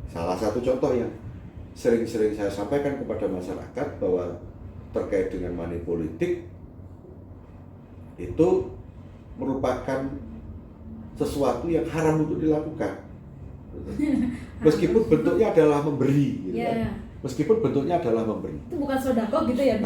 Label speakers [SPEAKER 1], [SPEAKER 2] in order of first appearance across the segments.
[SPEAKER 1] Salah satu contoh yang sering-sering saya sampaikan kepada masyarakat bahwa terkait dengan money politik itu merupakan sesuatu yang haram untuk dilakukan. Meskipun bentuknya adalah memberi, gitu kan? Meskipun bentuknya adalah memberi.
[SPEAKER 2] Itu bukan sodako gitu ya?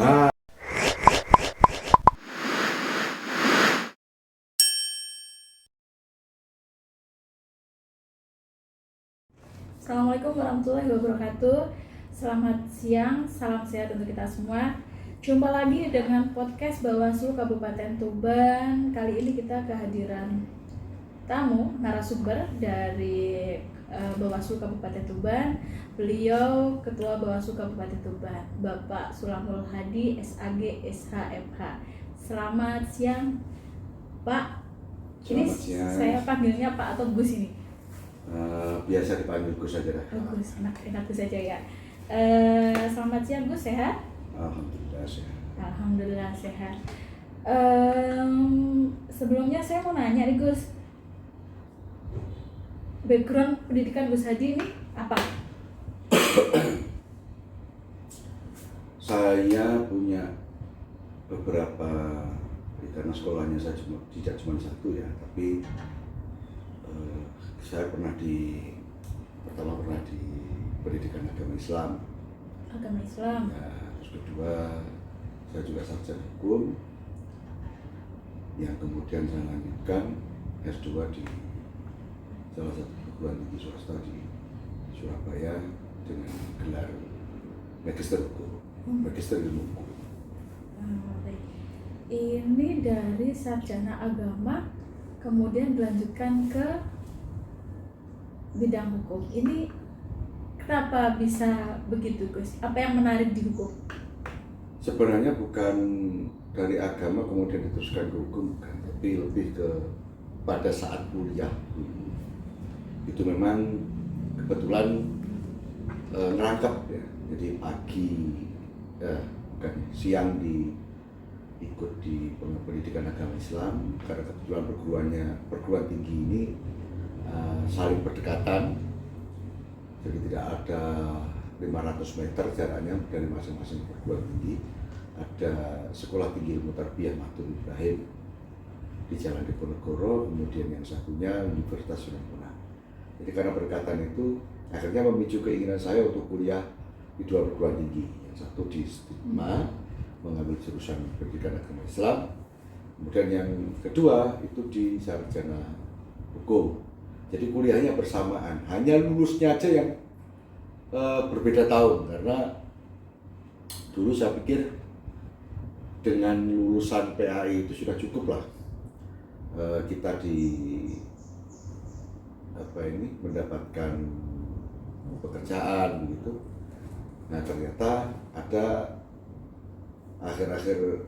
[SPEAKER 2] Assalamualaikum warahmatullahi wabarakatuh. Selamat siang, salam sehat untuk kita semua. Jumpa lagi dengan podcast Bawaslu Kabupaten Tuban. Kali ini kita kehadiran tamu narasumber dari Bawaslu Kabupaten Tuban. Beliau Ketua Bawaslu Kabupaten Tuban, Bapak Sulamul Hadi SAG SHMH. Selamat siang, Pak. Ini saya panggilnya Pak atau Gus ini?
[SPEAKER 1] Biasa dipanggil Gus saja.
[SPEAKER 2] Gus, enak Gus saja ya. Selamat siang Gus, sehat?
[SPEAKER 1] Alhamdulillah sehat.
[SPEAKER 2] Alhamdulillah sehat. Sebelumnya saya mau nanya nih Gus, background pendidikan Gus Hadi ini apa?
[SPEAKER 1] Saya punya beberapa, karena sekolahnya saya tidak cuma satu ya, tapi saya pertama pernah di pendidikan agama Islam.
[SPEAKER 2] Agama Islam.
[SPEAKER 1] Ya, terus kedua saya juga sarjana hukum, yang kemudian saya lanjutkan S2 di salah satu perguruan tinggi swasta di Surabaya dengan gelar Magister Hukum, Magister Ilmu Hukum.
[SPEAKER 2] Ini dari sarjana agama kemudian dilanjutkan ke bidang hukum. Ini kenapa bisa begitu Gus? Apa yang menarik di hukum?
[SPEAKER 1] Sebenarnya bukan dari agama kemudian diteruskan ke hukum, bukan, tapi lebih ke pada saat kuliah itu memang kebetulan ngerangkap ya. Jadi siang ikut di pendidikan agama Islam, karena kebetulan perguruan tinggi ini saling berdekatan, jadi tidak ada 500 meter jaraknya dari masing-masing perguruan tinggi. Ada Sekolah Tinggi Ilmu Tarbiyah Mahdun Ibrahim di Jalan Diponegoro, kemudian yang satunya Universitas Sunan Bonang. Jadi karena berdekatan itu akhirnya memicu keinginan saya untuk kuliah di dua perguruan tinggi. Yang satu di Stigma, mengambil jurusan pendidikan agama Islam, kemudian yang kedua itu di sarjana hukum. Jadi kuliahnya bersamaan, hanya lulusnya aja yang berbeda tahun, karena dulu saya pikir dengan lulusan PAI itu sudah cukup lah kita mendapatkan pekerjaan begitu. Nah ternyata ada akhir-akhir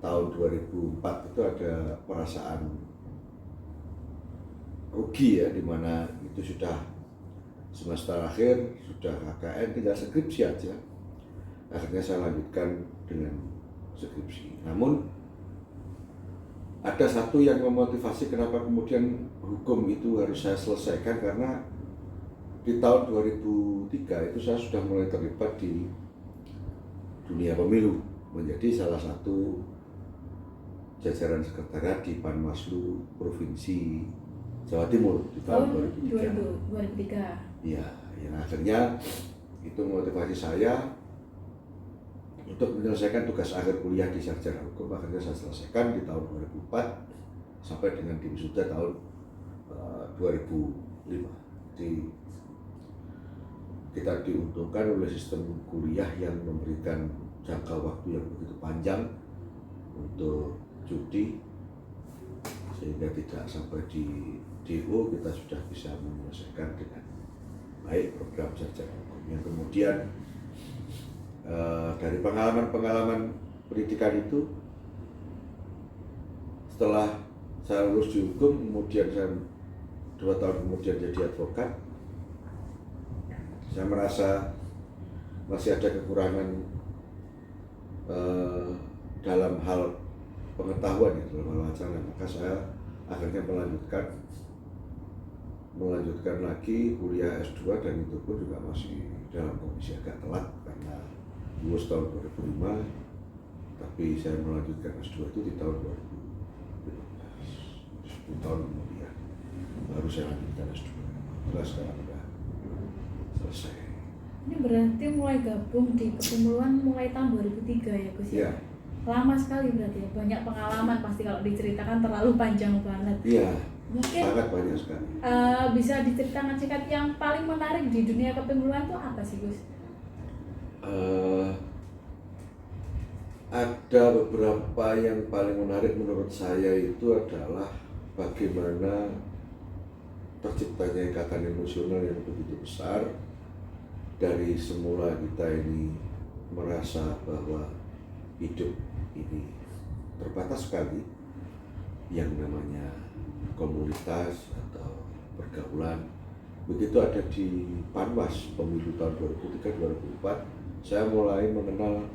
[SPEAKER 1] tahun 2004 itu ada perasaan rugi ya, dimana itu sudah semester akhir, sudah KKN, tinggal skripsi aja. Akhirnya saya lanjutkan dengan skripsi. Namun ada satu yang memotivasi kenapa kemudian hukum itu harus saya selesaikan, karena di tahun 2003 itu saya sudah mulai terlibat di dunia pemilu, menjadi salah satu jajaran sekretariat di Panwaslu Provinsi Jawa Timur di tahun 2003. Iya, yang akhirnya itu motivasi saya untuk menyelesaikan tugas akhir kuliah di sarjana hukum. Akhirnya saya selesaikan di tahun 2004 sampai dengan di wisuda tahun 2005. Jadi kita diuntungkan oleh sistem kuliah yang memberikan jangka waktu yang begitu panjang untuk cuti, sehingga tidak sampai di DO kita sudah bisa menyelesaikan dengan baik program sarjana hukum. Yang kemudian dari pengalaman pendidikan itu, setelah saya lulus di hukum, kemudian saya 2 tahun kemudian jadi advokat, saya merasa masih ada kekurangan dalam hal pengetahuan ya, dalam hal acara. Maka saya akhirnya melanjutkan melanjutkan lagi kuliah S2 dan itu pun juga masih dalam kondisi agak telat karena lulus tahun 2005, tapi saya melanjutkan S2 itu di tahun 2015, 10 tahun kemudian baru saya lanjutkan S2. Alhamdulillah sekarang sudah selesai.
[SPEAKER 2] Ini berarti mulai gabung di kepemiluan mulai tahun 2003 ya Gus ya?
[SPEAKER 1] Iya.
[SPEAKER 2] Lama sekali berarti ya, banyak pengalaman pasti kalau diceritakan terlalu panjang banget.
[SPEAKER 1] Iya,
[SPEAKER 2] Mungkin
[SPEAKER 1] sangat banyak sekali.
[SPEAKER 2] bisa diceritakan singkat yang paling menarik di dunia kepemiluan itu apa sih Gus?
[SPEAKER 1] Ada beberapa yang paling menarik menurut saya itu adalah bagaimana terciptanya ikatan emosional yang begitu besar. Dari semula kita ini merasa bahwa hidup ini terbatas sekali, yang namanya komunitas atau pergaulan. Begitu ada di Panwas pemilu tahun 2003-2004, saya mulai mengenal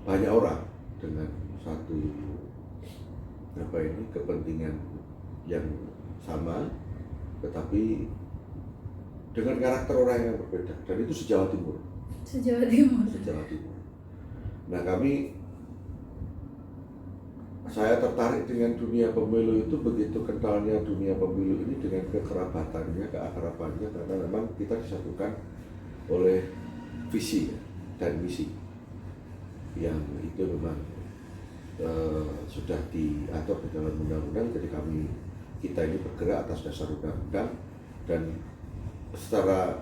[SPEAKER 1] banyak orang dengan satu kepentingan yang sama, tetapi dengan karakter orang yang berbeda, dan itu se-Jawa Timur.
[SPEAKER 2] Se-Jawa Timur.
[SPEAKER 1] Se-Jawa Timur. Nah, saya tertarik dengan dunia pemilu itu begitu kentalnya dunia pemilu ini dengan kekerabatannya, keakrabannya, karena memang kita disatukan oleh visi dan misi yang itu memang sudah diatur di dalam undang-undang. Jadi kita ini bergerak atas dasar undang-undang dan secara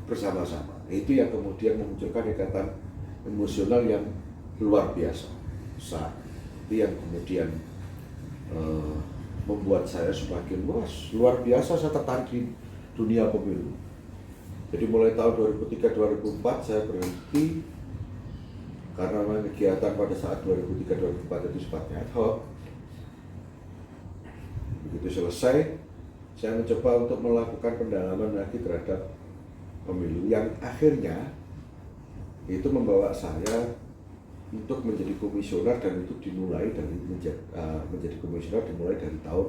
[SPEAKER 1] bersama-sama. Itu yang kemudian memunculkan ikatan emosional yang luar biasa besar. Itu yang kemudian membuat saya semakin luar biasa saya tertarik di dunia pemilu. Jadi mulai tahun 2003-2004 saya berhenti karena kegiatan pada saat 2003-2004 itu sifatnya ad hoc. Begitu selesai, saya mencoba untuk melakukan pendalaman lagi terhadap pemilu yang akhirnya itu membawa saya untuk menjadi komisioner, dan itu dimulai dari menjadi komisioner dimulai dari tahun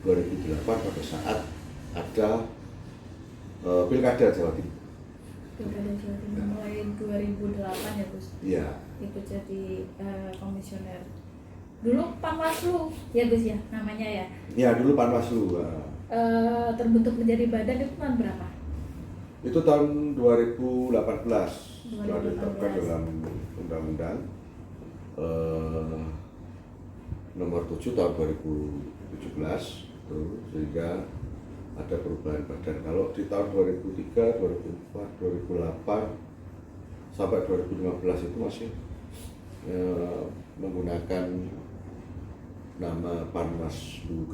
[SPEAKER 1] 2008 pada saat ada Pilkada Jawa Timur.
[SPEAKER 2] Pilkada Jawa Timur mulai 2008 ya Gus?
[SPEAKER 1] Iya.
[SPEAKER 2] Itu jadi komisioner. Dulu Panwaslu ya Gus ya namanya ya?
[SPEAKER 1] Iya, dulu Panwaslu.
[SPEAKER 2] Terbentuk menjadi badan itu tahun berapa?
[SPEAKER 1] Itu tahun 2018 setelah
[SPEAKER 2] 2018.
[SPEAKER 1] ditetapkan dalam Undang-Undang nomor 7 tahun 2017 itu, sehingga ada perubahan badan. Kalau di tahun 2003, 2004, 2008 sampai 2015 itu masih menggunakan nama Panwaslu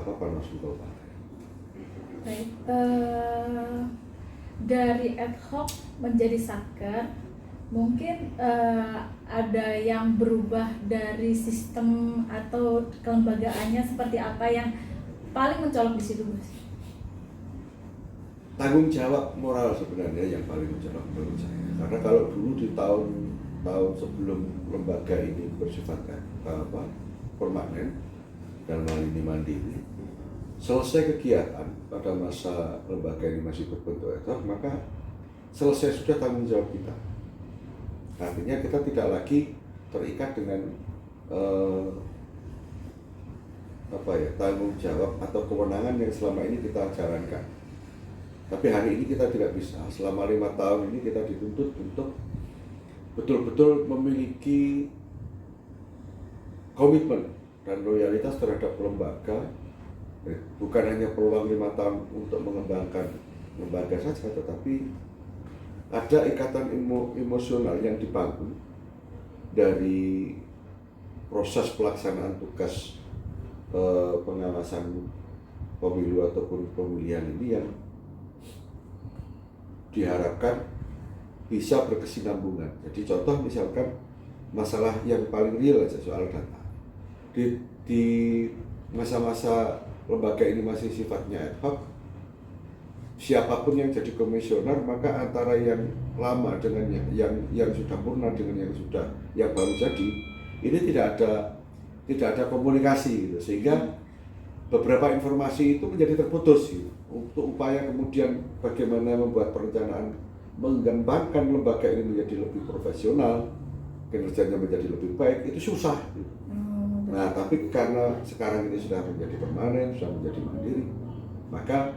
[SPEAKER 1] Panwaslu Kabupaten.
[SPEAKER 2] Baik, dari ad hoc menjadi satker, mungkin ada yang berubah dari sistem atau kelembagaannya seperti apa yang paling mencolok di situ, Mas?
[SPEAKER 1] Tanggung jawab moral sebenarnya yang paling mencolok menurut saya. Karena kalau dulu di tahun sebelum lembaga ini bersifat permanen dan hal ini mandiri, selesai kegiatan pada masa lembaga ini masih berbentuk ad hoc, maka selesai sudah tanggung jawab kita. Artinya kita tidak lagi terikat dengan tanggung jawab atau kewenangan yang selama ini kita jalankan. Tapi hari ini kita tidak bisa. Selama 5 tahun ini kita dituntut untuk betul-betul memiliki komitmen dan loyalitas terhadap lembaga. Bukan hanya peluang 5 tahun untuk mengembangkan lembaga saja, tetapi ada ikatan emosional yang dibangun dari proses pelaksanaan tugas pengawasan pemilu ataupun pemilihan ini yang diharapkan bisa berkesinambungan. Jadi contoh misalkan masalah yang paling real aja soal data. Di masa-masa lembaga ini masih sifatnya ad hoc, siapapun yang jadi komisioner maka antara yang lama dengan yang sudah purna dengan yang baru jadi ini tidak ada komunikasi gitu, sehingga beberapa informasi itu menjadi terputus gitu. Untuk upaya kemudian bagaimana membuat perencanaan mengembangkan lembaga ini menjadi lebih profesional, kinerjanya menjadi lebih baik, itu susah gitu. Nah, tapi karena sekarang ini sudah menjadi permanen, sudah menjadi mandiri, maka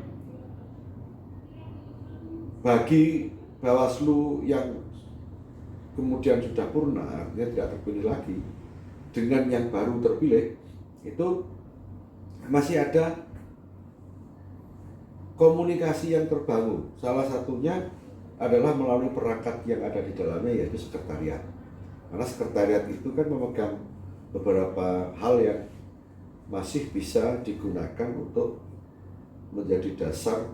[SPEAKER 1] bagi Bawaslu yang kemudian sudah purna, artinya tidak terpilih lagi, dengan yang baru terpilih, itu masih ada komunikasi yang terbangun. Salah satunya adalah melalui perangkat yang ada di dalamnya, yaitu sekretariat. Karena sekretariat itu kan memegang beberapa hal yang masih bisa digunakan untuk menjadi dasar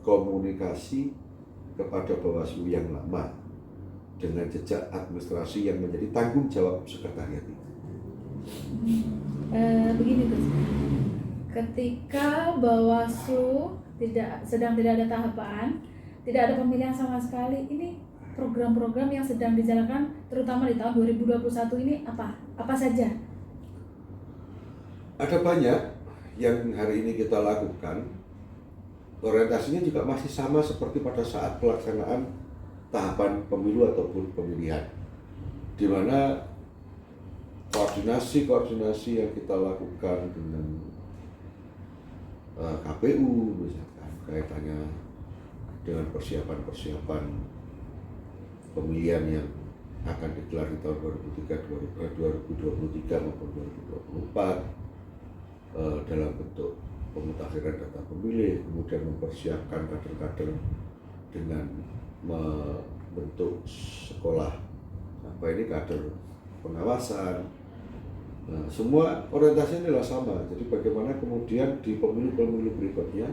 [SPEAKER 1] komunikasi kepada Bawaslu yang lama dengan jejak administrasi yang menjadi tanggung jawab sekretariat itu.
[SPEAKER 2] Begini Gus, ketika Bawaslu sedang tidak ada tahapan, tidak ada pemilihan sama sekali, ini program-program yang sedang dijalankan terutama di tahun 2021 ini apa saja?
[SPEAKER 1] Ada banyak yang hari ini kita lakukan. Orientasinya juga masih sama seperti pada saat pelaksanaan tahapan pemilu ataupun pemilihan, di mana koordinasi yang kita lakukan dengan KPU misalkan kaitannya dengan persiapan pemilihan yang akan digelar di tahun 2023 maupun 2024 dalam bentuk pemutakhiran data pemilih, kemudian mempersiapkan kader-kader dengan membentuk sekolah kader pengawasan. Nah, semua orientasinya adalah sama. Jadi bagaimana kemudian di pemilu-pemilu berikutnya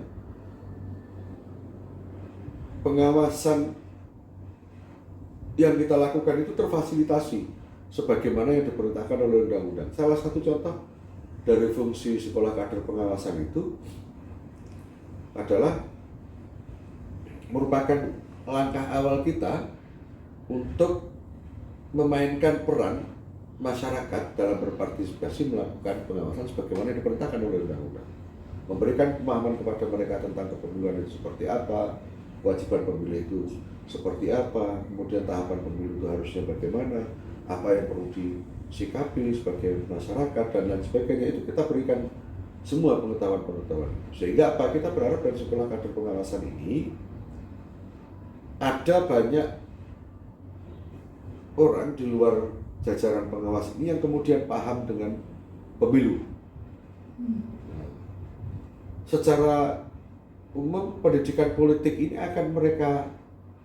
[SPEAKER 1] pengawasan yang kita lakukan itu terfasilitasi sebagaimana yang diperintahkan oleh undang-undang. Salah satu contoh dari fungsi sekolah kader pengawasan itu adalah merupakan langkah awal kita untuk memainkan peran masyarakat dalam berpartisipasi melakukan pengawasan sebagaimana yang diperintahkan oleh undang-undang. Memberikan pemahaman kepada mereka tentang kepemiluan itu seperti apa, kewajiban pemilih itu seperti apa, kemudian tahapan pemilu itu harusnya bagaimana, apa yang perlu disikapi sebagai masyarakat dan lain sebagainya. Itu kita berikan semua pengetahuan. Sehingga apa, kita berharap dari sekolah kader pengawasan ini ada banyak orang di luar jajaran pengawas ini yang kemudian paham dengan pemilu. Nah, secara umum pendidikan politik ini akan mereka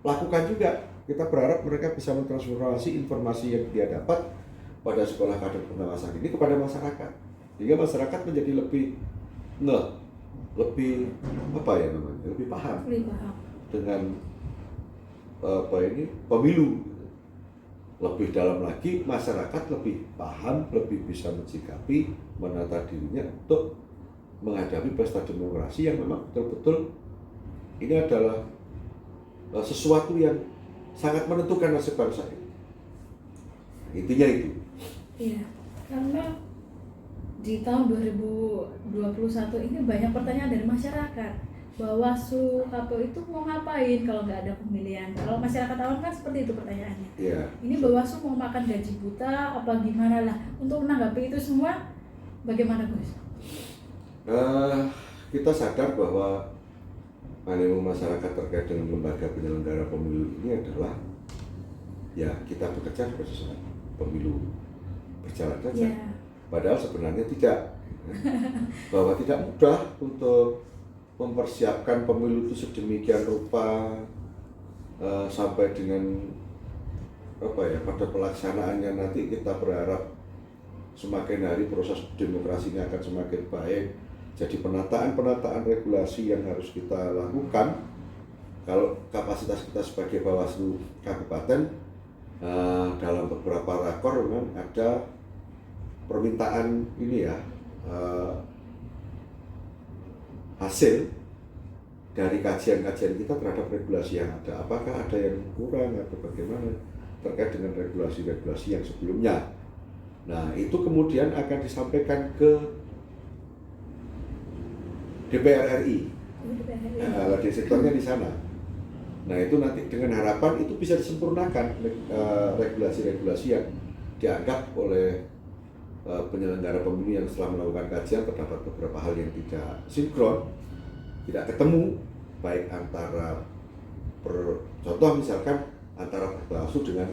[SPEAKER 1] lakukan juga. Kita berharap mereka bisa mentransformasi informasi yang dia dapat pada sekolah kader pengawasan ini kepada masyarakat, sehingga masyarakat menjadi lebih paham dengan pemilu. Lebih dalam lagi, masyarakat lebih paham, lebih bisa mensikapi, menata dirinya untuk menghadapi pesta demokrasi yang memang betul-betul ini adalah sesuatu yang sangat menentukan nasib bangsa ini. Intinya itu.
[SPEAKER 2] Iya, karena di tahun 2021 ini banyak pertanyaan dari masyarakat. Bawaslu, KPU itu mau ngapain kalau nggak ada pemilihan? Kalau masyarakat awam kan seperti itu pertanyaannya.
[SPEAKER 1] Yeah.
[SPEAKER 2] Ini Bawaslu mau makan gaji buta apa gimana lah? Untuk menanggapi itu semua, bagaimana Gus?
[SPEAKER 1] Kita sadar bahwa animo masyarakat terkait dengan lembaga penyelenggara pemilu ini adalah ya kita bekerja sesuai pemilu berjalan saja. Yeah. Padahal sebenarnya tidak. Bahwa tidak mudah untuk mempersiapkan pemilu itu sedemikian rupa sampai dengan pada pelaksanaannya nanti kita berharap semakin hari proses demokrasinya akan semakin baik. Jadi penataan regulasi yang harus kita lakukan. Kalau kapasitas kita sebagai Bawaslu Kabupaten dalam beberapa rakor memang ada permintaan ini ya, hasil dari kajian-kajian kita terhadap regulasi yang ada. Apakah ada yang kurang atau bagaimana terkait dengan regulasi-regulasi yang sebelumnya. Nah, itu kemudian akan disampaikan ke DPR RI.
[SPEAKER 2] DPR.
[SPEAKER 1] Legislatornya di sana. Nah itu nanti dengan harapan itu bisa disempurnakan regulasi-regulasi yang dianggap oleh penyelenggara pemilu yang setelah melakukan kajian terdapat beberapa hal yang tidak sinkron, tidak ketemu, baik antara contoh misalkan antara Bawaslu dengan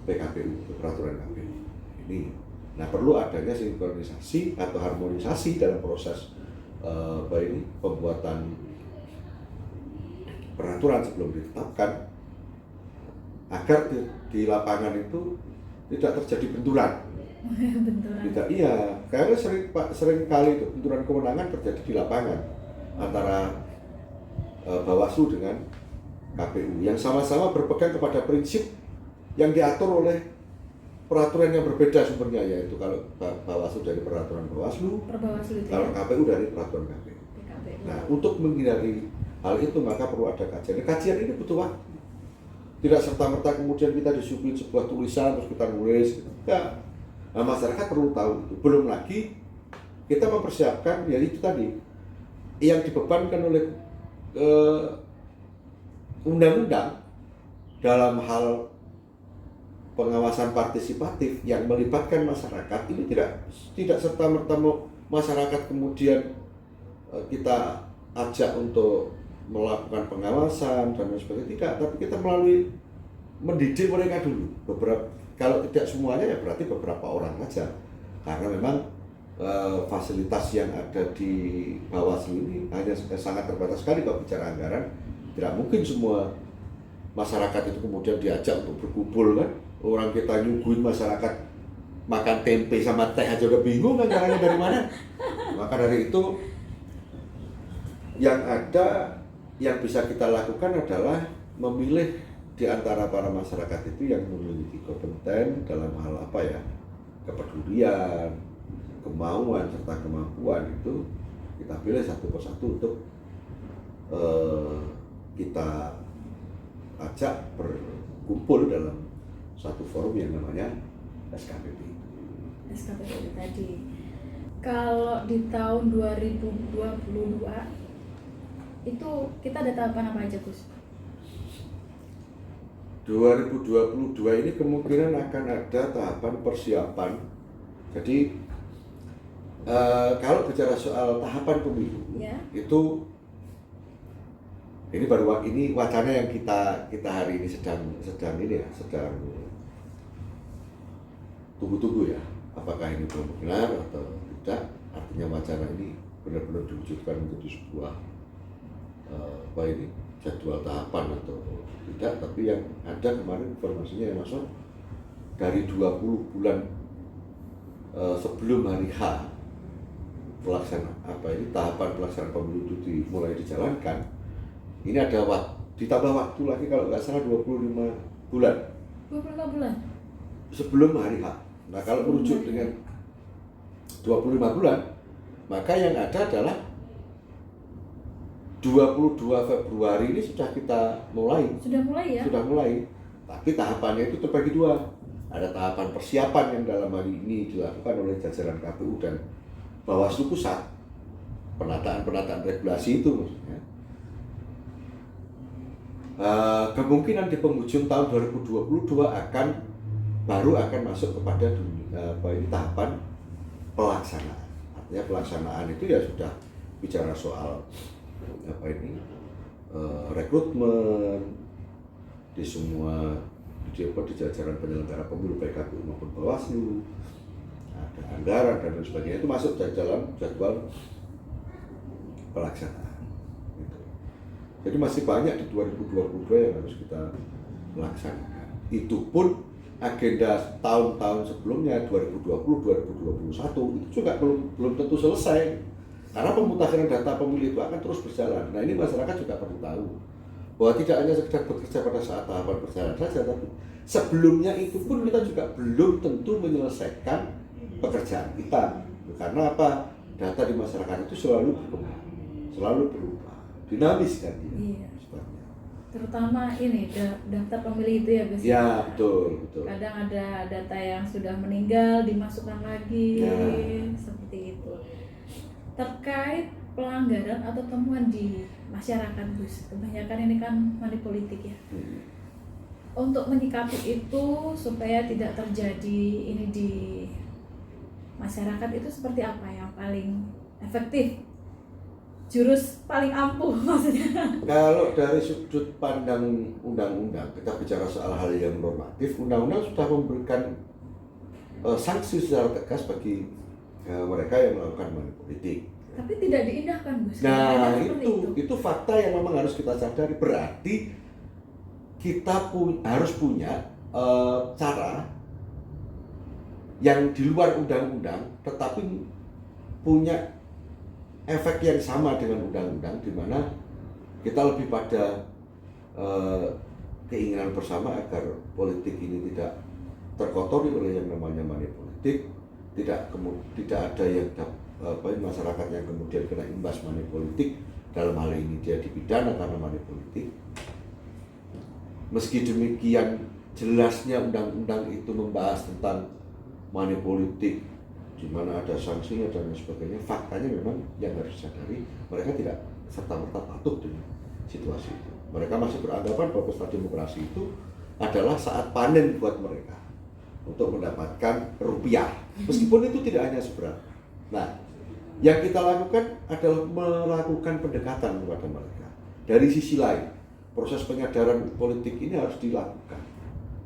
[SPEAKER 1] PKPU, peraturan KPU ini. Nah perlu adanya sinkronisasi atau harmonisasi dalam proses pembuatan peraturan sebelum ditetapkan agar di lapangan itu tidak terjadi benturan. Tidak, iya, karena sering kali itu benturan kewenangan terjadi di lapangan antara Bawaslu dengan KPU yang sama-sama berpegang kepada prinsip yang diatur oleh peraturan yang berbeda sumbernya, yaitu kalau Bawaslu dari peraturan Bawaslu, kalau KPU dari peraturan KPU. Nah, untuk menghindari hal itu maka perlu ada kajian. Kajian ini butuh waktu. Tidak serta-merta kemudian kita disuguhi sebuah tulisan terus kita nulis. Enggak. Nah, masyarakat perlu tahu itu. Belum lagi kita mempersiapkan ya itu tadi yang dibebankan oleh undang-undang dalam hal pengawasan partisipatif yang melibatkan masyarakat ini tidak serta-merta masyarakat kemudian kita ajak untuk melakukan pengawasan dan sebagainya, tidak, tapi kita melalui mendidik mereka dulu. Kalau tidak semuanya ya berarti beberapa orang saja, karena memang fasilitas yang ada di Bawaslu ini hanya sangat terbatas sekali. Kalau bicara anggaran, tidak mungkin semua masyarakat itu kemudian diajak untuk berkumpul kan. Orang kita nyuguhin masyarakat makan tempe sama teh aja udah bingung kan caranya dari mana. Maka dari itu yang ada yang bisa kita lakukan adalah memilih di antara para masyarakat itu yang memiliki kompeten dalam hal apa ya, kepedulian, kemauan serta kemampuan itu kita pilih satu persatu untuk kita ajak berkumpul dalam satu forum yang namanya SKPP.
[SPEAKER 2] SKPP tadi. Kalau di tahun 2022 itu kita ada tahapan apa aja, Gus?
[SPEAKER 1] 2022 ini kemungkinan akan ada tahapan persiapan. Jadi kalau bicara soal tahapan pemilu,
[SPEAKER 2] ya,
[SPEAKER 1] itu ini baru ini wacana yang kita hari ini sedang tunggu-tunggu ya. Apakah ini benar atau tidak? Artinya wacana ini benar-benar diwujudkan menjadi sebuah jadwal tahapan atau tidak, tapi yang ada kemarin informasinya yang masuk dari 20 bulan sebelum hari H tahapan pelaksanaan pemilu itu mulai dijalankan. Ini ada ditambah waktu lagi kalau nggak salah 25 bulan.
[SPEAKER 2] 25 bulan
[SPEAKER 1] Sebelum hari H. Nah kalau merujuk dengan 25 bulan, maka yang ada adalah 22 Februari ini sudah kita mulai.
[SPEAKER 2] Sudah mulai ya?
[SPEAKER 1] Sudah mulai. Tapi tahapannya itu terbagi dua. Ada tahapan persiapan yang dalam hari ini dilakukan oleh jajaran KPU dan Bawaslu Pusat. Penataan regulasi itu maksudnya. Kemungkinan di penghujung tahun 2022 baru akan masuk kepada tahapan pelaksanaan. Artinya pelaksanaan itu ya sudah bicara soal rekrutmen di semua di jajaran penyelenggara pemilu baik KPU maupun Bawaslu, ada anggaran dan sebagainya, itu masuk dalam jadwal pelaksanaan. Gitu. Jadi masih banyak di 2022 yang harus kita laksanakan. Itu pun agenda tahun-tahun sebelumnya 2020, 2021 itu juga belum tentu selesai. Karena pemutahiran data pemilih itu akan terus berjalan. Nah ini masyarakat juga perlu tahu bahwa tidak hanya sekedar bekerja pada saat tahapan berjalan saja, tapi sebelumnya itu pun kita juga belum tentu menyelesaikan pekerjaan kita. Karena apa? Data di masyarakat itu selalu berkembang, selalu berubah, dinamis kan dia.
[SPEAKER 2] Iya. Terutama ini daftar pemilih itu ya Gus.
[SPEAKER 1] Ya betul.
[SPEAKER 2] Kadang ada data yang sudah meninggal dimasukkan lagi, seperti itu. Terkait pelanggaran atau temuan di masyarakat, Gus? Kebanyakan ini kan money politik ya. Untuk menyikapi itu supaya tidak terjadi ini di masyarakat, itu seperti apa yang paling efektif? Jurus paling ampuh maksudnya.
[SPEAKER 1] Kalau dari sudut pandang undang-undang, kita bicara soal hal yang normatif, undang-undang sudah memberikan sanksi secara tegas bagi mereka yang melakukan money politik.
[SPEAKER 2] Tapi tidak diindahkan, Gus.
[SPEAKER 1] Nah, itu fakta yang memang harus kita sadari. Berarti kita harus punya cara yang di luar undang-undang tetapi punya efek yang sama dengan undang-undang, di mana kita lebih pada keinginan bersama agar politik ini tidak terkotori oleh yang namanya money politik, tidak ada yang masyarakat yang kemudian kena imbas money politik, dalam hal ini dia dipidana karena money politik. Meski demikian, jelasnya undang-undang itu membahas tentang money politik, di mana ada sanksinya dan sebagainya. Faktanya memang yang harus disadari, mereka tidak serta-merta patuh dengan situasi itu. Mereka masih beranggapan bahwa pesta demokrasi itu adalah saat panen buat mereka untuk mendapatkan rupiah, meskipun itu tidak hanya seberapa. Nah, yang kita lakukan adalah melakukan pendekatan kepada mereka. Dari sisi lain, proses penyadaran politik ini harus dilakukan.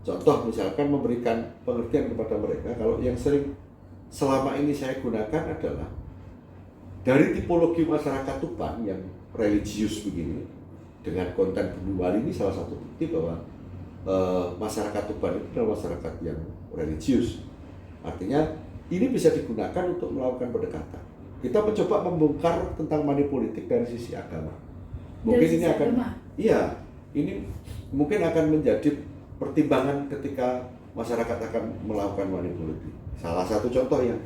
[SPEAKER 1] Contoh misalkan memberikan pengertian kepada mereka, kalau yang sering selama ini saya gunakan adalah dari tipologi masyarakat Tuban yang religius begini, dengan konten bunuh wali, ini salah satu bukti bahwa masyarakat Tuban itu adalah masyarakat yang religius. Artinya ini bisa digunakan untuk melakukan pendekatan. Kita mencoba membongkar tentang money politik dari sisi agama. Mungkin ini akan, iya, ini mungkin akan menjadi pertimbangan ketika masyarakat akan melakukan money politik. Salah satu contoh yang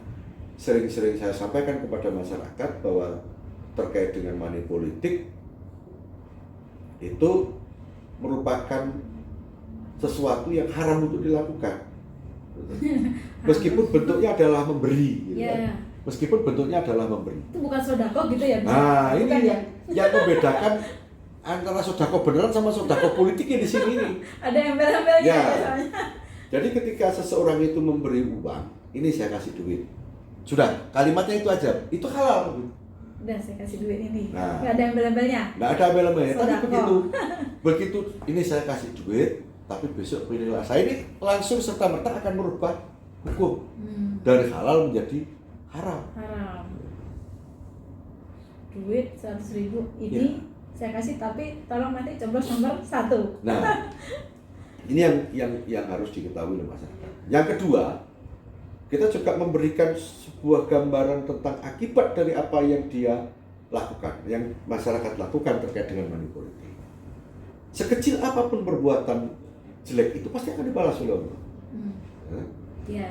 [SPEAKER 1] sering-sering saya sampaikan kepada masyarakat bahwa terkait dengan money politik itu merupakan sesuatu yang haram untuk dilakukan. Meskipun bentuknya adalah memberi, gitu kan? Meskipun bentuknya adalah memberi.
[SPEAKER 2] Itu bukan sodako gitu ya?
[SPEAKER 1] Nah, ini yang membedakan antara sodako beneran sama sodako politik di sini ini.
[SPEAKER 2] Ada embel-embelnya
[SPEAKER 1] ya.
[SPEAKER 2] Biasanya.
[SPEAKER 1] Jadi ketika seseorang itu memberi uang, ini saya kasih duit. Sudah, kalimatnya itu aja. Itu halal.
[SPEAKER 2] Udah saya kasih duit ini.
[SPEAKER 1] Nah,
[SPEAKER 2] nggak ada embel-embelnya.
[SPEAKER 1] Nggak ada embel-embelnya. Tapi
[SPEAKER 2] Sodako.
[SPEAKER 1] begitu ini saya kasih duit, tapi besok pilihlah saya, ini langsung serta-merta akan merubah hukum dari halal menjadi haram.
[SPEAKER 2] Duit 100.000 ini saya kasih, tapi tolong nanti coblos nomor 1.
[SPEAKER 1] Nah, ini yang harus diketahui oleh masyarakat. Yang kedua, kita juga memberikan sebuah gambaran tentang akibat dari apa yang dia lakukan, yang masyarakat lakukan terkait dengan money politik. Sekecil apapun perbuatan jelek itu pasti akan dibalas oleh Allah.
[SPEAKER 2] Iya.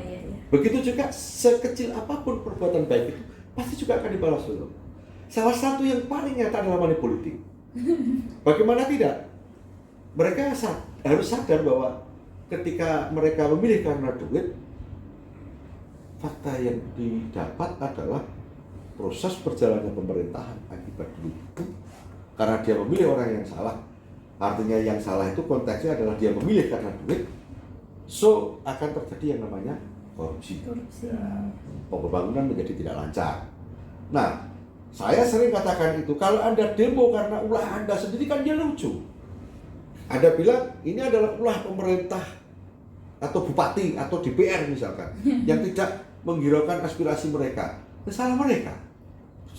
[SPEAKER 1] Begitu juga sekecil apapun perbuatan baik itu pasti juga akan dibalas oleh Allah. Salah satu yang paling nyata adalah money politik. Bagaimana tidak? Mereka harus sadar bahwa ketika mereka memilih karena duit, fakta yang didapat adalah proses perjalannya pemerintahan akibat duit itu karena dia memilih orang yang salah. Artinya yang salah itu konteksnya adalah dia memilih karena duit, so akan terjadi yang namanya korupsi. Ya, pembangunan menjadi tidak lancar. Nah, saya sering katakan itu, kalau Anda demo karena ulah Anda sendiri kan dia lucu. Anda bilang ini adalah ulah pemerintah atau bupati atau DPR misalkan yang tidak menghiraukan aspirasi mereka. Salah mereka.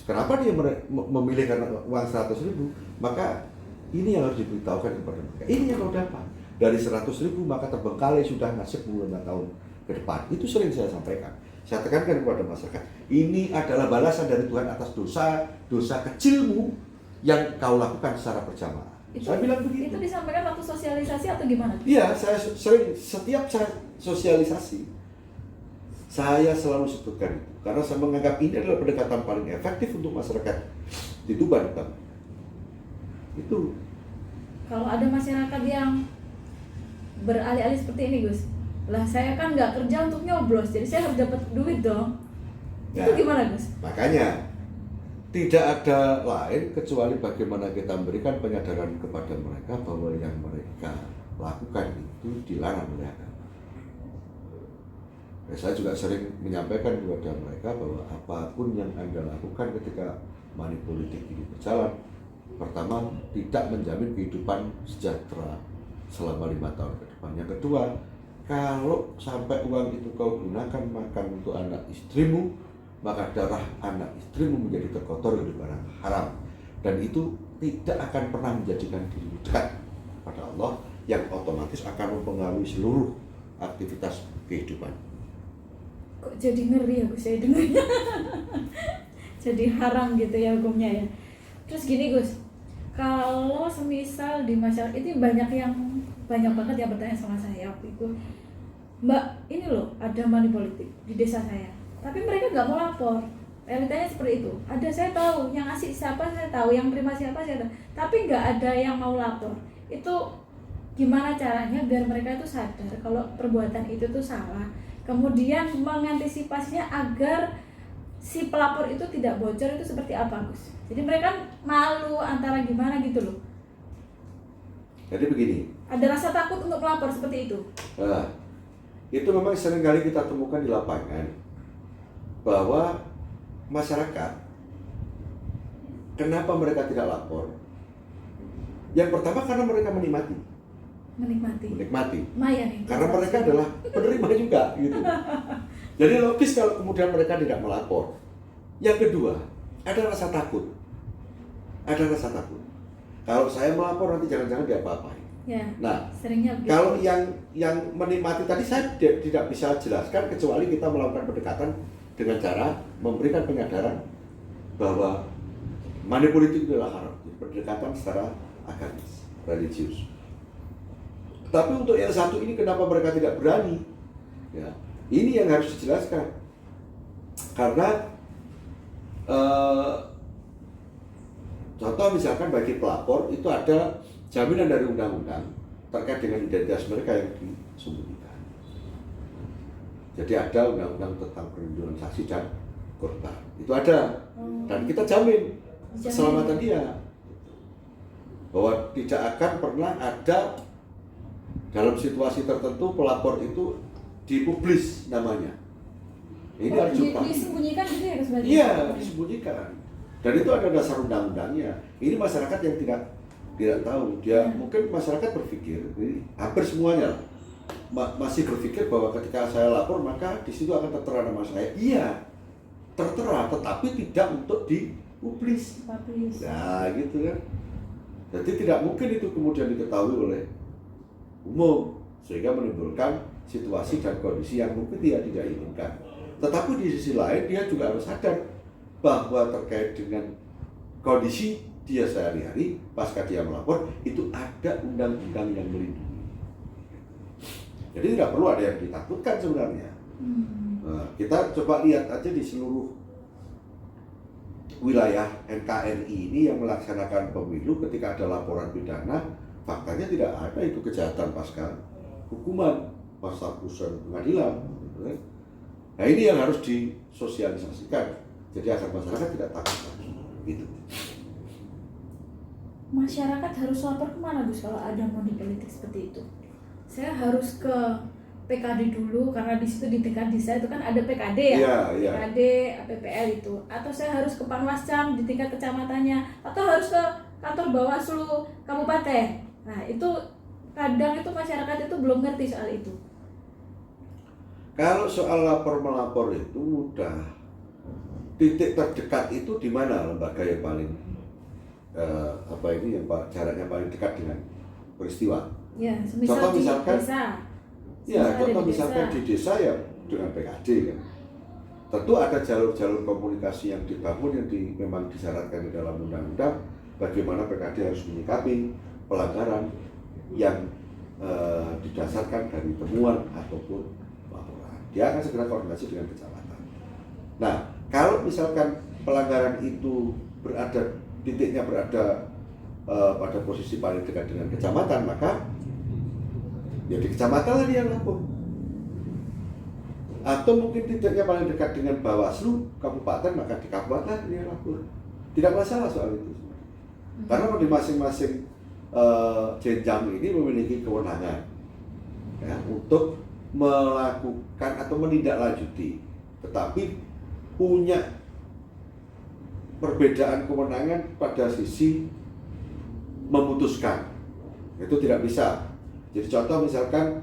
[SPEAKER 1] Kenapa dia memilih karena uang 100.000? Maka ini yang harus diberitahukan kepada mereka. Ini yang kau dapat. Dari 100.000 maka terbengkalai sudah nasib 5 tahun ke depan. Itu sering saya sampaikan. Saya tekankan kepada masyarakat, ini adalah balasan dari Tuhan atas dosa kecilmu yang kau lakukan secara berjamaah. Saya bilang begitu.
[SPEAKER 2] Itu disampaikan waktu sosialisasi atau gimana?
[SPEAKER 1] Iya, saya setiap saya sosialisasi, saya selalu sebutkan itu. Karena saya menganggap ini adalah pendekatan paling efektif untuk masyarakat di Tuban. Itu.
[SPEAKER 2] Kalau ada masyarakat yang beralih-alih seperti ini, Gus, lah saya kan nggak kerja untuk nyoblos, jadi saya harus dapat duit dong.
[SPEAKER 1] Ya,
[SPEAKER 2] itu gimana, Gus?
[SPEAKER 1] Makanya tidak ada lain kecuali bagaimana kita memberikan penyadaran kepada mereka bahwa yang mereka lakukan itu dilarang oleh agama. Saya juga sering menyampaikan kepada mereka bahwa apapun yang Anda lakukan ketika money politik ini berjalan, pertama, tidak menjamin kehidupan sejahtera selama 5 tahun ke depan. Yang kedua, kalau sampai uang itu kau gunakan makan untuk anak istrimu, maka darah anak istrimu menjadi terkotor dari barang haram. Dan itu tidak akan pernah menjadikan dirimu dekat pada Allah, yang otomatis akan mempengaruhi seluruh aktivitas kehidupan.
[SPEAKER 2] Kok jadi ngeri ya Gus saya dengarnya. Jadi haram gitu ya hukumnya ya. Terus gini Gus, kalau semisal di masyarakat ini banyak banget yang bertanya sama saya waktu itu, Mbak ini loh ada money politik di desa saya, tapi mereka nggak mau lapor. Realitanya seperti itu. Ada saya tahu, yang ngasih siapa saya tahu, yang terima siapa saya tahu, tapi nggak ada yang mau lapor. Itu gimana caranya biar mereka itu sadar kalau perbuatan itu tuh salah, kemudian mengantisipasinya agar si pelapor itu tidak bocor, itu seperti apa Gus? Jadi mereka malu antara gimana gitu loh.
[SPEAKER 1] Jadi begini.
[SPEAKER 2] Ada rasa takut untuk melapor seperti itu.
[SPEAKER 1] Nah, itu memang seringkali kita temukan di lapangan bahwa masyarakat, kenapa mereka tidak lapor? Yang pertama karena mereka menikmati. Maya nih. Karena mereka adalah penerima juga gitu. Jadi logis kalau kemudian mereka tidak melapor. Yang kedua, ada rasa takut. Kalau saya melapor nanti jangan-jangan dia apa-apain.
[SPEAKER 2] Ya,
[SPEAKER 1] nah,
[SPEAKER 2] seringnya begitu.
[SPEAKER 1] Kalau yang menikmati tadi saya tidak bisa jelaskan kecuali kita melakukan pendekatan dengan cara memberikan penyadaran bahwa money politik adalah haram. Pendekatan secara agamis, religius. Tapi untuk yang satu ini kenapa mereka tidak berani? Ya, ini yang harus dijelaskan. Karena contoh misalkan bagi pelapor itu ada jaminan dari undang-undang terkait dengan identitas mereka yang disembunyikan. Jadi ada undang-undang tentang perlindungan saksi dan korban. Itu ada. Dan kita jamin keselamatan dia. Bahwa tidak akan pernah ada dalam situasi tertentu pelapor itu dipublis namanya. Ini harus
[SPEAKER 2] disembunyikan gitu ya sebenarnya?
[SPEAKER 1] Iya, disembunyikan. Dan itu ada dasar undang-undangnya. Ini masyarakat yang tidak tahu. Dia mungkin masyarakat berpikir, hampir semuanya masih berpikir bahwa ketika saya lapor maka di situ akan tertera nama saya. Iya, tertera, tetapi tidak untuk dipublis. Nah, gitu kan. Jadi tidak mungkin itu kemudian diketahui oleh umum sehingga menimbulkan situasi dan kondisi yang mungkin dia tidak inginkan. Tetapi di sisi lain dia juga harus sadar bahwa terkait dengan kondisi dia sehari-hari pasca dia melapor itu ada undang-undang yang melindungi. Jadi tidak perlu ada yang ditakutkan sebenarnya. Nah, kita coba lihat aja di seluruh wilayah NKRI ini yang melaksanakan pemilu, ketika ada laporan pidana, faktanya tidak ada itu kejahatan pasca hukuman, pasca putusan pengadilan. Nah, ini yang harus disosialisasikan. Jadi agar masyarakat tidak takut lagi. Gitu.
[SPEAKER 2] Masyarakat harus lapor kemana Gus kalau ada money politik seperti itu? Saya harus ke PKD dulu karena di situ di tingkat desa itu kan ada PKD ya, PKD, APPL itu. Atau saya harus ke Panwascam di tingkat kecamatannya, atau harus ke kantor Bawaslu kabupaten. Nah itu kadang itu masyarakat itu belum ngerti soal itu.
[SPEAKER 1] Kalau soal lapor melapor itu mudah. Titik terdekat itu di mana lembaga yang paling yang jaraknya paling dekat dengan peristiwa?
[SPEAKER 2] Ya,
[SPEAKER 1] contoh misalkan
[SPEAKER 2] desa.
[SPEAKER 1] Ya, contoh misalkan di desa ya dengan PKD kan. Tentu ada jalur-jalur komunikasi yang dibangun yang memang disyaratkan di dalam undang-undang bagaimana PKD harus menyikapi pelanggaran yang didasarkan dari temuan ataupun laporan. Dia akan segera koordinasi dengan kecamatan. Nah, kalau misalkan pelanggaran itu titiknya berada pada posisi paling dekat dengan kecamatan, maka ya di kecamatan lah dia lapor. Atau mungkin titiknya paling dekat dengan Bawaslu kabupaten, maka di kabupaten dia lapor. Tidak masalah soal itu. Karena di masing-masing jenjang ini memiliki kewenangan ya, untuk melakukan atau menindaklanjuti, tetapi punya perbedaan kewenangan pada sisi memutuskan. Itu tidak bisa. Jadi contoh misalkan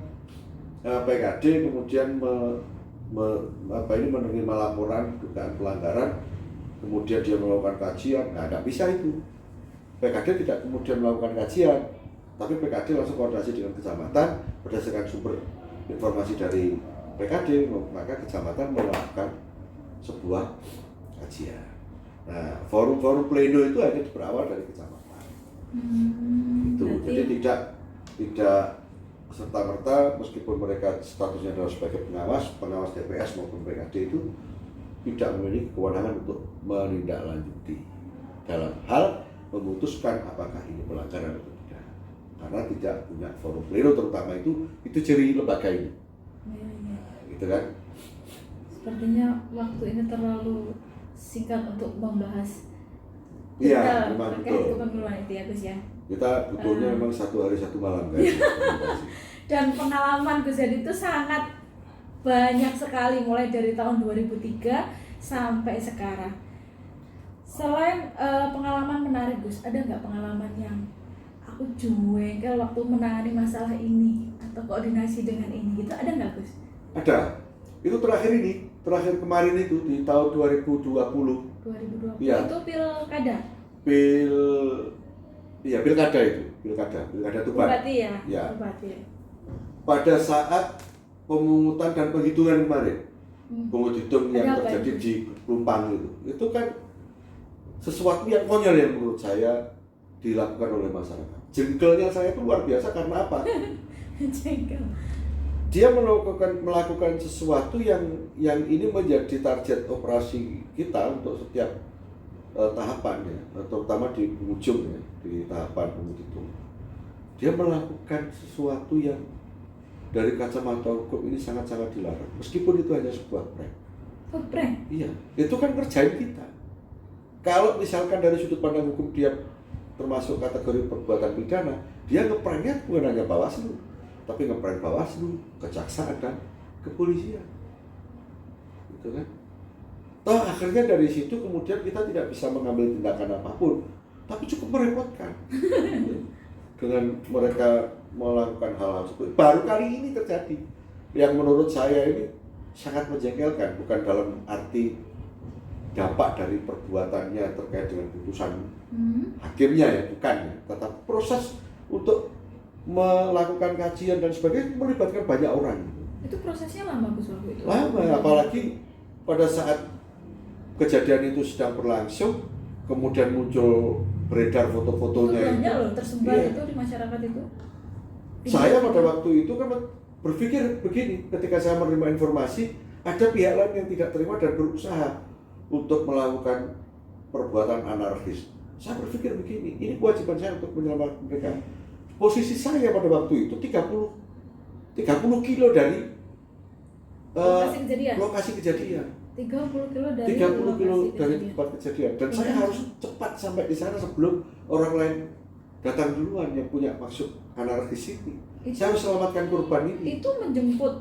[SPEAKER 1] PKD kemudian menerima laporan dugaan pelanggaran, kemudian dia melakukan kajian, nah tidak bisa itu. PKD tidak kemudian melakukan kajian, tapi PKD langsung koordinasi dengan kecamatan berdasarkan sumber informasi dari PKD, maka kecamatan melakukan sebuah kajian. Nah, forum-forum pleno itu hanya berawal dari kecamatan. Itu, jadi tidak serta-merta meskipun mereka statusnya adalah sebagai pengawas TPS maupun PKD itu tidak memiliki kewenangan untuk menindaklanjuti dalam hal memutuskan apakah ini pelanggaran atau tidak, karena tidak punya forum pleno, terutama itu ciri lembaga ini. Gitu kan?
[SPEAKER 2] Sepertinya waktu ini terlalu singkat untuk membahas.
[SPEAKER 1] Iya, memang betul.
[SPEAKER 2] Kepemiluan itu ya Gus ya.
[SPEAKER 1] Kita butuhnya memang 1 hari 1 malam kan.
[SPEAKER 2] Dan pengalaman Gus Hadi itu sangat banyak sekali, mulai dari tahun 2003 sampai sekarang. Selain pengalaman menarik Gus, ada nggak pengalaman yang aku jengkel waktu menangani masalah ini atau koordinasi dengan ini gitu, ada nggak Gus?
[SPEAKER 1] Ada. Itu terakhir kemarin itu di tahun 2020.
[SPEAKER 2] 2020
[SPEAKER 1] ya.
[SPEAKER 2] Itu pilkada?
[SPEAKER 1] Pilkada itu, pilkada Tuban.
[SPEAKER 2] Bupati ya?
[SPEAKER 1] Ya.
[SPEAKER 2] Bupati.
[SPEAKER 1] Pada saat pemungutan dan penghitungan kemarin, penghitung yang terjadi di Pelumpang itu kan sesuatu yang konyol yang menurut saya dilakukan oleh masyarakat. Jengkelnya saya itu luar biasa karena apa?
[SPEAKER 2] Jengkel.
[SPEAKER 1] Dia melakukan sesuatu yang ini menjadi target operasi kita untuk setiap tahapannya, terutama di ujung ya, di tahapan penghitung. Dia melakukan sesuatu yang dari kacamata hukum ini sangat-sangat dilarang, meskipun itu hanya sebuah prank.
[SPEAKER 2] Oh, prank?
[SPEAKER 1] Iya, itu kan kerjain kita. Kalau misalkan dari sudut pandang hukum dia termasuk kategori perbuatan pidana, dia ngepranknya bukan hanya Bawaslu, tapi ngeprank Bawaslu, kejaksaan dan kepolisian. Gitu kan? Toh akhirnya dari situ kemudian kita tidak bisa mengambil tindakan apapun, tapi cukup merepotkan. Dengan mereka melakukan hal-hal seperti itu. Baru kali ini terjadi, yang menurut saya ini sangat menjengkelkan, bukan dalam arti dampak dari perbuatannya terkait dengan putusan hakimnya ya, bukan ya, tetapi proses untuk melakukan kajian dan sebagainya melibatkan banyak orang.
[SPEAKER 2] Itu prosesnya lama Gus waktu itu?
[SPEAKER 1] Lama, apalagi pada saat kejadian itu sedang berlangsung, kemudian muncul beredar foto-fotonya.
[SPEAKER 2] Itu banyak loh tersebar
[SPEAKER 1] iya.
[SPEAKER 2] itu di masyarakat itu.
[SPEAKER 1] Saya pada waktu itu kan berpikir begini, ketika saya menerima informasi ada pihak lain yang tidak terima dan berusaha untuk melakukan perbuatan anarkis. Saya berpikir begini, ini kewajiban saya untuk menyelamatkan mereka. Posisi saya pada waktu itu 30 kilo dari lokasi kejadian.
[SPEAKER 2] 30 kilo dari
[SPEAKER 1] 30 kilo dari tempat kejadian. Dan saya harus cepat sampai di sana sebelum orang lain datang duluan yang punya maksud anarkis ini. Saya harus selamatkan korban ini.
[SPEAKER 2] Itu menjemput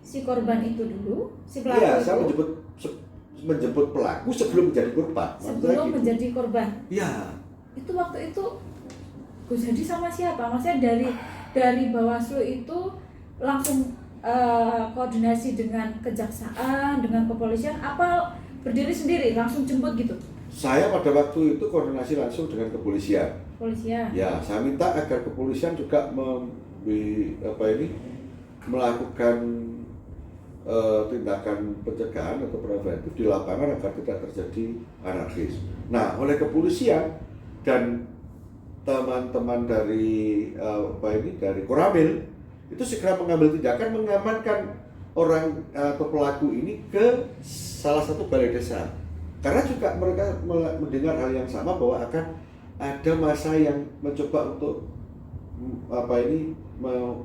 [SPEAKER 2] si korban itu dulu, si pelaku.
[SPEAKER 1] Iya, saya menjemput pelaku sebelum menjadi korban.
[SPEAKER 2] Sebelum menjadi korban.
[SPEAKER 1] Iya.
[SPEAKER 2] Itu waktu itu Gus Hadi sama siapa? Maksudnya dari Bawaslu itu langsung koordinasi dengan kejaksaan, dengan kepolisian, apa berdiri sendiri langsung jemput gitu?
[SPEAKER 1] Saya pada waktu itu koordinasi langsung dengan kepolisian.
[SPEAKER 2] Kepolisian.
[SPEAKER 1] Ya, saya minta agar kepolisian juga melakukan tindakan pencegahan atau preventif di lapangan agar tidak terjadi anarkis. Nah, oleh kepolisian dan teman-teman dari dari Koramil itu segera mengambil tindakan mengamankan orang atau pelaku ini ke salah satu balai desa. Karena juga mereka mendengar hal yang sama bahwa akan ada masa yang mencoba untuk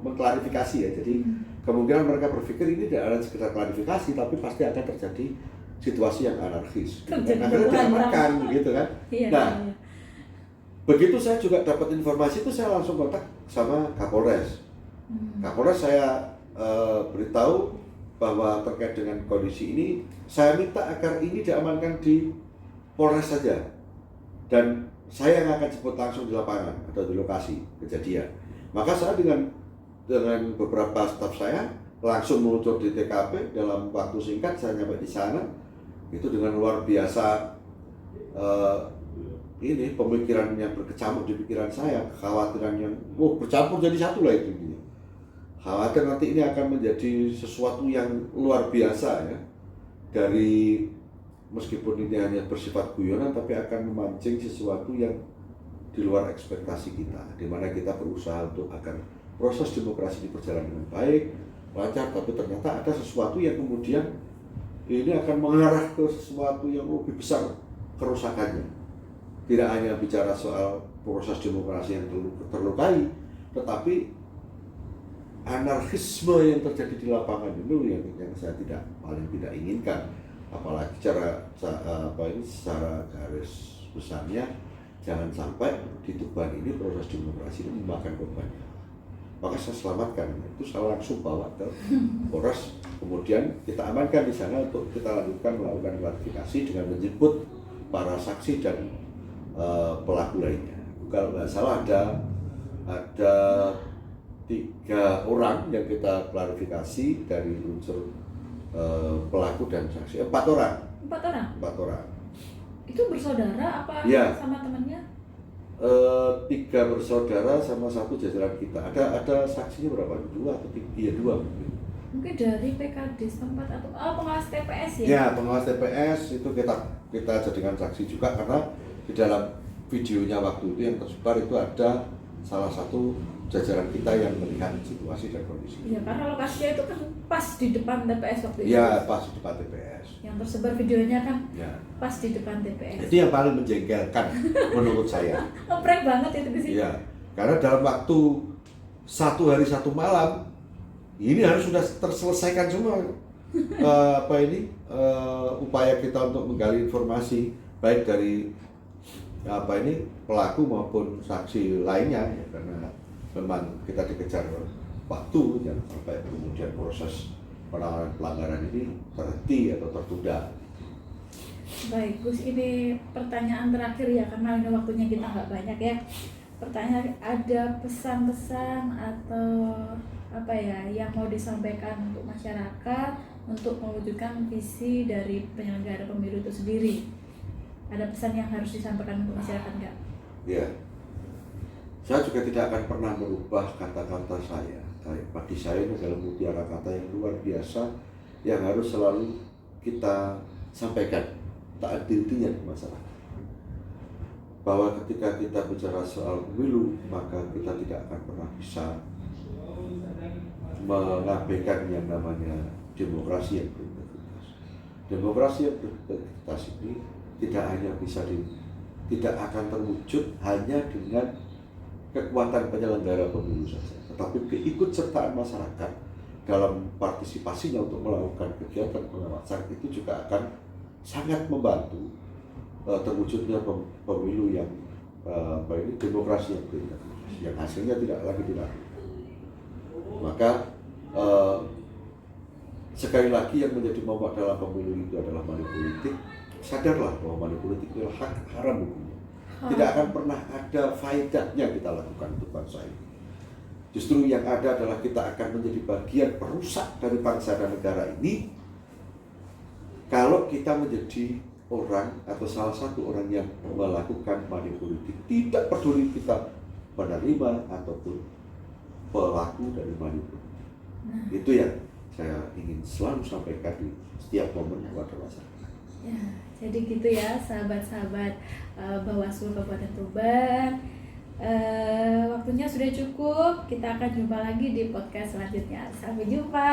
[SPEAKER 1] mengklarifikasi ya. Jadi kemungkinan mereka berpikir ini tidak ada sekedar klarifikasi, tapi pasti akan terjadi situasi yang anarkis. Gitu
[SPEAKER 2] Terjadi
[SPEAKER 1] kan. Akhirnya diamankan gitu kan.
[SPEAKER 2] Iya,
[SPEAKER 1] Nah,
[SPEAKER 2] iya.
[SPEAKER 1] begitu saya juga dapat informasi itu saya langsung kontak sama Kapolres. Kapolres saya beritahu bahwa terkait dengan kondisi ini, saya minta agar ini diamankan di Polres saja, dan saya yang akan jemput langsung di lapangan atau di lokasi kejadian. Maka saya dengan beberapa staf saya langsung meluncur di TKP. Dalam waktu singkat saya nyampe di sana, itu dengan luar biasa ini pemikiran yang berkecamuk di pikiran saya, kekhawatiran yang bercampur jadi satu lah itu. Khawatir nanti ini akan menjadi sesuatu yang luar biasa ya, dari meskipun ini hanya bersifat guyonan tapi akan memancing sesuatu yang di luar ekspektasi kita, di mana kita berusaha untuk agar proses demokrasi ini berjalan dengan baik, lancar, tapi ternyata ada sesuatu yang kemudian ini akan mengarah ke sesuatu yang lebih besar kerusakannya. Tidak hanya bicara soal proses demokrasi yang terlukai, tetapi anarkisme yang terjadi di lapangan itu yang saya paling tidak inginkan. Apalagi secara garis besarnya, jangan sampai di Tuban ini proses demokrasi ini memakan korban. Maka saya selamatkan, itu saya langsung bawa ke Polres, kemudian kita amankan di sana untuk kita lanjutkan melakukan klarifikasi dengan menjemput para saksi dan pelaku lainnya. Kalau nggak salah ada 3 orang yang kita klarifikasi dari unsur pelaku dan saksi. 4 orang.
[SPEAKER 2] 4 orang.
[SPEAKER 1] 4 orang.
[SPEAKER 2] Itu bersaudara apa
[SPEAKER 1] ya,
[SPEAKER 2] sama temannya?
[SPEAKER 1] 3 bersaudara sama 1 jajaran kita. Ada saksinya berapa? 2 atau 3? Iya, 2 mungkin.
[SPEAKER 2] Mungkin dari PKD setempat atau pengawas TPS ya?
[SPEAKER 1] Ya, pengawas TPS itu kita jadikan saksi juga, karena di dalam videonya waktu itu yang tersebar itu ada salah satu jajaran kita yang melihat situasi dan kondisi.
[SPEAKER 2] Iya, karena lokasinya itu kan pas di depan TPS waktu itu.
[SPEAKER 1] Iya, pas di depan TPS.
[SPEAKER 2] Yang tersebar videonya kan
[SPEAKER 1] Ya,
[SPEAKER 2] pas di depan TPS.
[SPEAKER 1] itu yang paling menjengkelkan menurut saya.
[SPEAKER 2] Ngeprank banget itu di situ.
[SPEAKER 1] Iya, karena dalam waktu 1 hari 1 malam ini harus sudah terselesaikan semua upaya kita untuk menggali informasi baik dari pelaku maupun saksi lainnya ya, karena memang kita dikejar waktu jangan sampai kemudian proses penanganan pelanggaran ini terhenti atau tertunda.
[SPEAKER 2] Baik, Gus, ini pertanyaan terakhir ya, karena ini waktunya kita nggak banyak ya. Pertanyaan, ada pesan-pesan atau apa ya yang mau disampaikan untuk masyarakat untuk mewujudkan visi dari penyelenggara pemilu itu sendiri? Ada pesan yang harus disampaikan untuk masyarakat nggak?
[SPEAKER 1] Ya, saya juga tidak akan pernah merubah kata-kata saya. Bagi saya ini adalah mutiara kata yang luar biasa yang harus selalu kita sampaikan, tak henti-hentinya di masyarakat. Bahwa ketika kita bicara soal pemilu, maka kita tidak akan pernah bisa mengabaikan yang namanya demokrasi yang berintegritas. Demokrasi yang berintegritas ini tidak akan terwujud hanya dengan kekuatan penyelenggara pemilu saja, tetapi keikutsertaan masyarakat dalam partisipasinya untuk melakukan kegiatan pengawasan itu juga akan sangat membantu terwujudnya pemilu yang demokrasi yang berintegritas, yang hasilnya tidak lagi diragukan. Maka sekali lagi yang menjadi momok dalam pemilu itu adalah money politik. Sadarlah bahwa money politik itu adalah haram hukumnya. Tidak akan pernah ada faedahnya kita lakukan untuk bangsa ini. Justru yang ada adalah kita akan menjadi bagian perusak dari bangsa dan negara ini kalau kita menjadi orang atau salah satu orang yang melakukan money politik, tidak peduli kita penerima ataupun pelaku dari money politik. Itu yang saya ingin selalu sampaikan di setiap momen kepada masyarakat.
[SPEAKER 2] Ya, jadi gitu ya sahabat-sahabat Bawaslu Kabupaten Tuban. Waktunya sudah cukup. Kita akan jumpa lagi di podcast selanjutnya. Sampai jumpa.